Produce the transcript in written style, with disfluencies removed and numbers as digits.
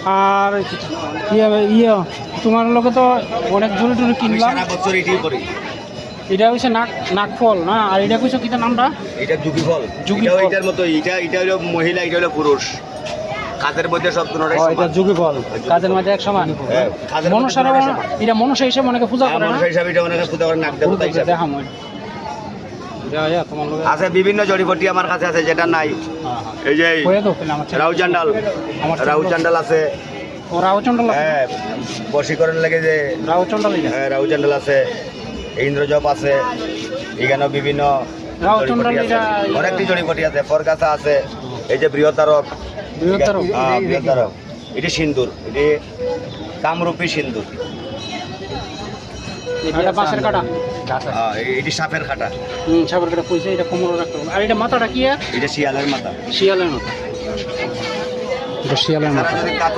আর ইয়ে তোমার লোকে তো অনেক জোরে টুরে কিনলাম। সারা বছর এটাই করি। এটা হচ্ছে নাকফল না, আর এটা কইছো কিটা নামটা? এটা যুগি ফল। যুগি এটাও ফল। এটার মতো, এটা হলো মহিলা, এটা হলো পুরুষ। কাজের মধ্যে সব দুটোটাই এটা সমান। যুগি ফল, কাজের মধ্যে এক সমান। হ্যাঁ, কাজের মধ্যে মনসার দুটোটাই সমান। এটা মনসা হিসেবে অনেকে পূজা করে না? মনসা হিসাবে এটা অনেকে পূজা করে, নাক দেবতা হিসাবে। দেখাম তোমার লোকে আছে বিভিন্ন জড়িবটি আমার কাছে আছে, যেটা নাই। এই যে কয়ে দাও পেলে আমার ছেলে। রাউচান্ডাল, আমার ছেলে- রাউচান্ডাল আছে। ও রাউচন্ডল আছে? হ্যাঁ, বশীকরণ লাগে যে রাউচন্ডল হ্যাঁ, রাউচান্ডাল আছে, ইন্দ্রজপ আছে, এখানেও বিভিন্ন রাউচন্ডল জড়িবটি আছে। এটা- অনেকটি জড়িবটি আছে, ফরগাছা আছে, এই যে বৃহতারক, বৃহত্তর। বৃহতারক, এটি সিন্দুর, এটি কামরূপী সিন্দুর। এটা বাঁশের কাটা। এটি সাপের খাটা, সাপের কাটা পয়সা, এটা কোমরে রাখতে হবে। আর এটা মাথাটা কি? এটা শিয়ালের মাথা। শিয়ালের মাথা। এটা শিয়ালের মাথা। তারা যদি